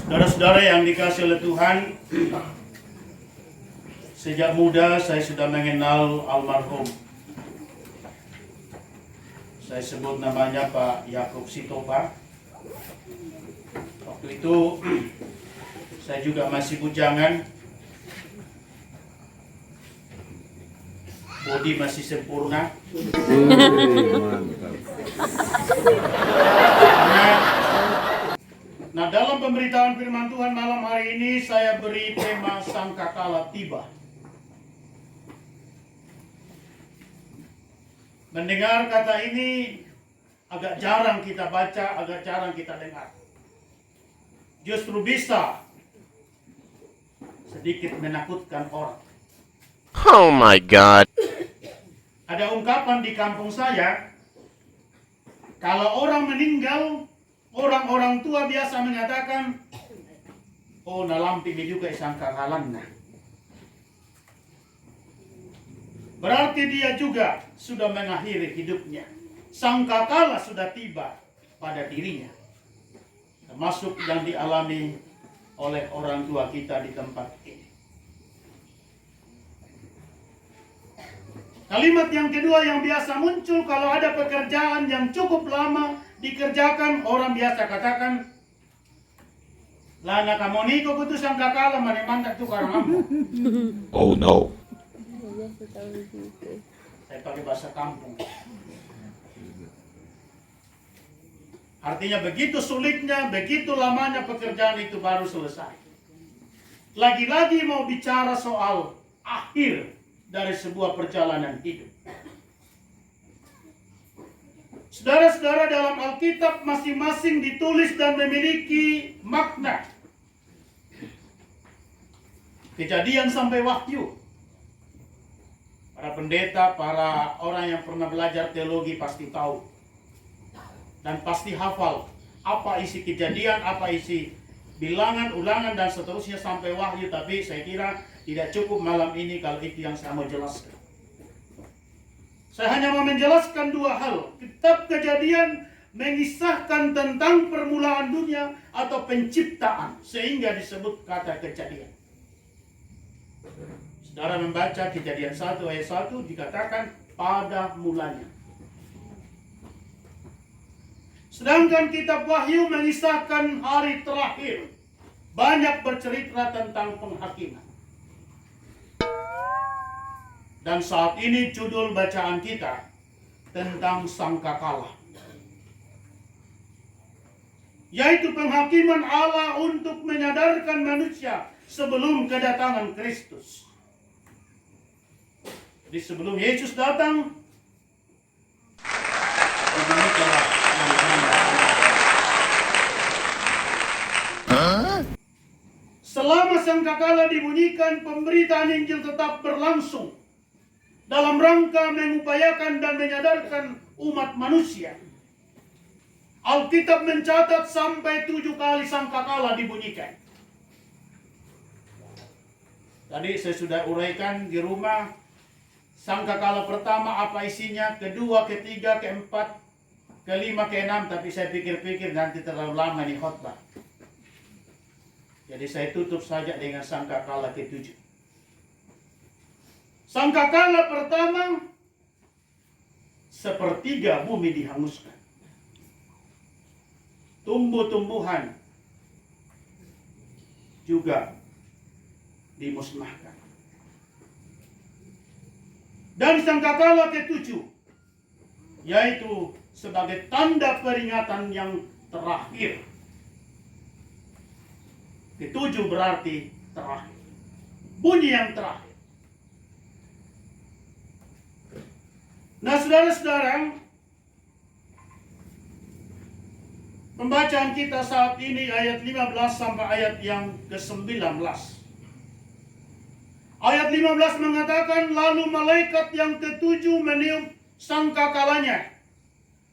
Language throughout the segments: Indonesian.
Saudara-saudara yang dikasihi oleh Tuhan, sejak muda saya sudah mengenal almarhum. Saya sebut namanya Pak Yakub Sitopa. Waktu itu saya juga masih bujangan, bodi masih sempurna. Nah, dalam pemberitaan firman Tuhan malam hari ini saya beri tema sangkakala tiba. Mendengar kata ini agak jarang kita baca, agak jarang kita dengar. Justru bisa sedikit menakutkan orang. Oh my God. Ada ungkapan di kampung saya, kalau orang meninggal, orang-orang tua biasa mengatakan, oh nalampi juga sangkakalanna. Berarti dia juga sudah mengakhiri hidupnya. Sangkakala sudah tiba pada dirinya. Termasuk yang dialami oleh orang tua kita di tempat ini. Kalimat yang kedua yang biasa muncul kalau ada pekerjaan yang cukup lama dikerjakan, orang biasa katakan, lana kamu niko kutu sangkakala manemantak tu karangambo. Oh no. Saya pakai bahasa kampung. Artinya begitu sulitnya, begitu lamanya pekerjaan itu baru selesai. Lagi-lagi mau bicara soal akhir dari sebuah perjalanan hidup. Saudara-saudara, dalam Alkitab masing-masing ditulis dan memiliki makna. Kejadian sampai Wahyu. Para pendeta, para orang yang pernah belajar teologi pasti tahu. Dan pasti hafal apa isi Kejadian, apa isi Bilangan, Ulangan, dan seterusnya sampai Wahyu. Tapi saya kira tidak cukup malam ini kalau itu yang saya mau jelaskan. Saya hanya mau menjelaskan dua hal. Kitab Kejadian mengisahkan tentang permulaan dunia atau penciptaan, sehingga disebut kata kejadian. Saudara membaca Kejadian 1 ayat 1 dikatakan pada mulanya. Sedangkan kitab Wahyu mengisahkan hari terakhir. Banyak bercerita tentang penghakiman. Dan saat ini judul bacaan kita tentang sangkakala. Yaitu penghakiman Allah untuk menyadarkan manusia sebelum kedatangan Kristus. Jadi sebelum Yesus datang, selama sangkakala dibunyikan, pemberitaan Injil tetap berlangsung dalam rangka mengupayakan dan menyadarkan umat manusia. Alkitab mencatat sampai 7 kali sangkakala dibunyikan. Tadi saya sudah uraikan di rumah, sangkakala pertama apa isinya, kedua, ketiga, keempat, kelima, keenam, tapi saya pikir-pikir nanti terlalu lama nih khotbah. Jadi saya tutup saja dengan sangkakala ke-7. Sangkakala pertama, sepertiga bumi dihanguskan. Tumbuh-tumbuhan juga dimusnahkan. Dan sangkakala ke-7, yaitu sebagai tanda peringatan yang terakhir. Ke-7 berarti terakhir. Bunyi yang terakhir. Nah, saudara-saudara, pembacaan kita saat ini ayat 15 sampai ayat yang ke-19. Ayat 15 mengatakan, lalu malaikat yang ke-7 meniup sangkakalanya,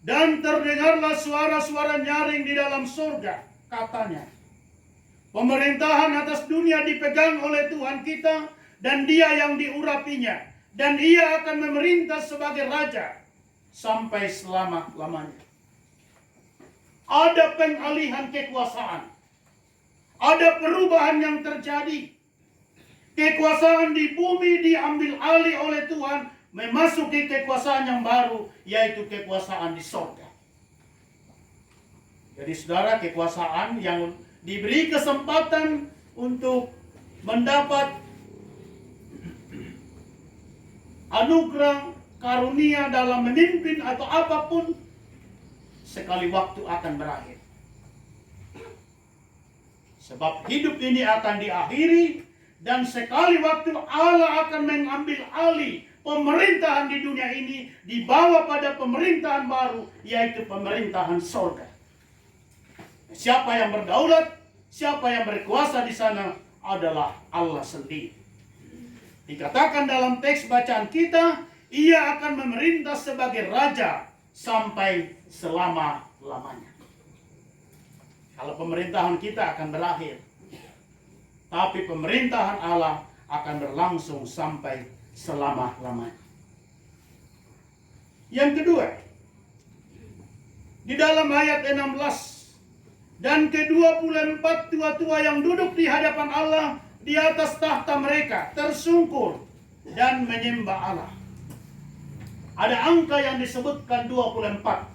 dan terdengarlah suara-suara nyaring di dalam surga. Katanya, pemerintahan atas dunia dipegang oleh Tuhan kita, dan Dia yang diurapinya, dan Ia akan memerintah sebagai raja sampai selama-lamanya. Ada pengalihan kekuasaan. Ada perubahan yang terjadi. Kekuasaan di bumi diambil alih oleh Tuhan, memasuki kekuasaan yang baru, yaitu kekuasaan di sorga. Jadi saudara, kekuasaan yang diberi kesempatan untuk mendapat anugerah karunia dalam memimpin atau apapun, sekali waktu akan berakhir. Sebab hidup ini akan diakhiri, dan sekali waktu Allah akan mengambil alih pemerintahan di dunia ini, dibawa pada pemerintahan baru, yaitu pemerintahan sorga. Siapa yang berdaulat, siapa yang berkuasa di sana adalah Allah sendiri. Dikatakan dalam teks bacaan kita, ia akan memerintah sebagai raja sampai selama-lamanya. Kalau pemerintahan kita akan berakhir, tapi pemerintahan Allah akan berlangsung sampai selama-lamanya. Yang kedua, di dalam ayat 16, dan ke-24 tua-tua yang duduk di hadapan Allah di atas tahta mereka tersungkur dan menyembah Allah. Ada angka yang disebutkan 24.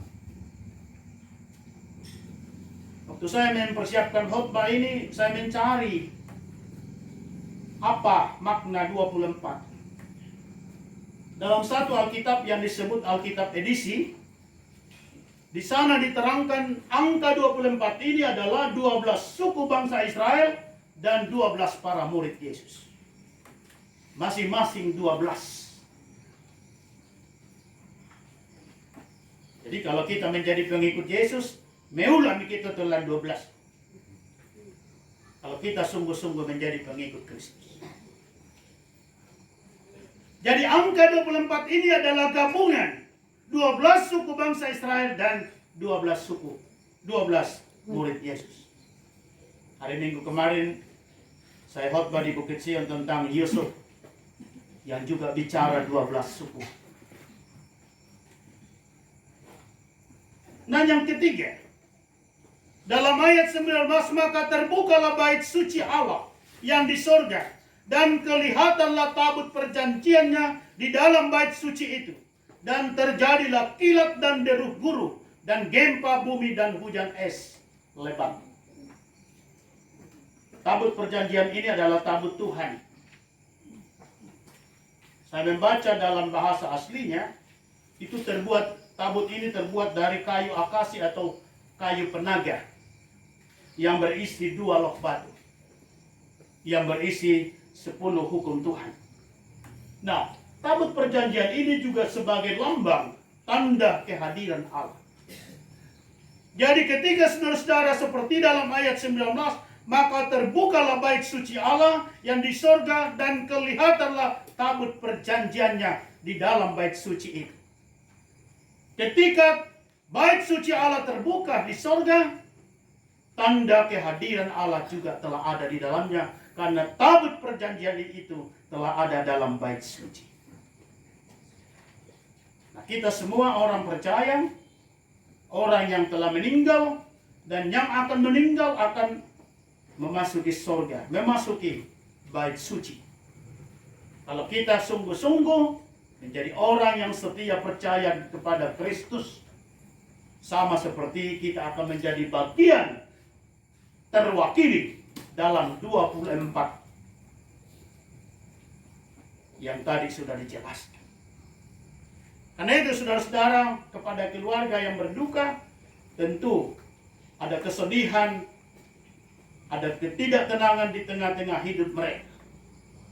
Waktu saya mempersiapkan khotbah ini, saya mencari apa makna 24. Dalam satu Alkitab yang disebut Alkitab edisi, di sana diterangkan angka 24 ini adalah 12 suku bangsa Israel dan 12 para murid Yesus. Masing-masing 12. Jadi kalau kita menjadi pengikut Yesus, meulang kita telah 12. Kalau kita sungguh-sungguh menjadi pengikut Kristus. Jadi angka 24 ini adalah gabungan 12 suku bangsa Israel dan 12 murid Yesus. Hari Minggu kemarin saya khotbah di Bukit Sion tentang Yusuf yang juga bicara 12 suku. Nah, yang ketiga, dalam ayat 19, maka terbukalah bait suci Allah yang di sorga, dan kelihatanlah tabut perjanjiannya di dalam bait suci itu. Dan terjadilah kilat dan deru guru, dan gempa bumi dan hujan es lebat. Tabut perjanjian ini adalah tabut Tuhan. Saya membaca dalam bahasa aslinya, itu tabut ini terbuat dari kayu akasi atau kayu penaga yang berisi 2 lok batu, yang berisi 10 hukum Tuhan. Nah, tabut perjanjian ini juga sebagai lambang tanda kehadiran Allah. Jadi ketika saudara-saudara seperti dalam ayat 19, maka terbukalah bait suci Allah yang di sorga, dan kelihatanlah tabut perjanjiannya di dalam bait suci itu. Ketika bait suci Allah terbuka di sorga, tanda kehadiran Allah juga telah ada di dalamnya, karena tabut perjanjian itu telah ada dalam bait suci. Nah, kita semua orang percaya, orang yang telah meninggal dan yang akan meninggal akan memasuki sorga, memasuki bait suci. Kalau kita sungguh-sungguh menjadi orang yang setia percaya kepada Kristus, sama seperti kita akan menjadi bagian terwakili dalam 24 yang tadi sudah dijelaskan. Karena itu saudara-saudara, kepada keluarga yang berduka, tentu ada kesedihan, ada ketidaktenangan di tengah-tengah hidup mereka.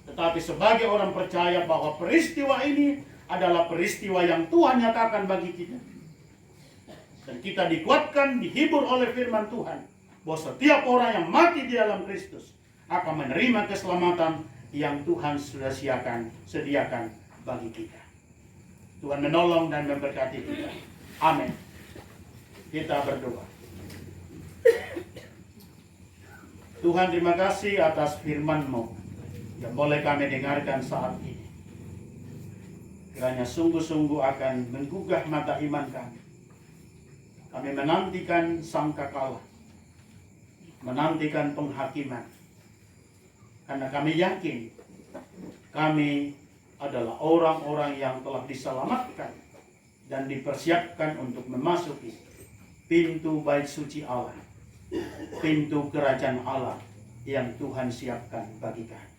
Tetapi sebagai orang percaya bahwa peristiwa ini adalah peristiwa yang Tuhan nyatakan bagi kita. Dan kita dikuatkan, dihibur oleh firman Tuhan, bahwa setiap orang yang mati di dalam Kristus akan menerima keselamatan yang Tuhan sudah sediakan bagi kita. Tuhan menolong dan memberkati kita. Amin. Kita berdoa. Tuhan, terima kasih atas firman-Mu yang boleh kami dengarkan saat ini. Kiranya sungguh-sungguh akan menggugah mata iman kami. Kami menantikan sangkakala menantikan penghakiman. Karena kami yakin kami adalah orang-orang yang telah diselamatkan dan dipersiapkan untuk memasuki pintu bait suci Allah, pintu kerajaan Allah yang Tuhan siapkan bagi kami.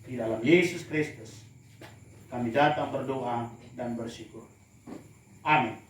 Di dalam Yesus Kristus kami datang berdoa dan bersyukur. Amin.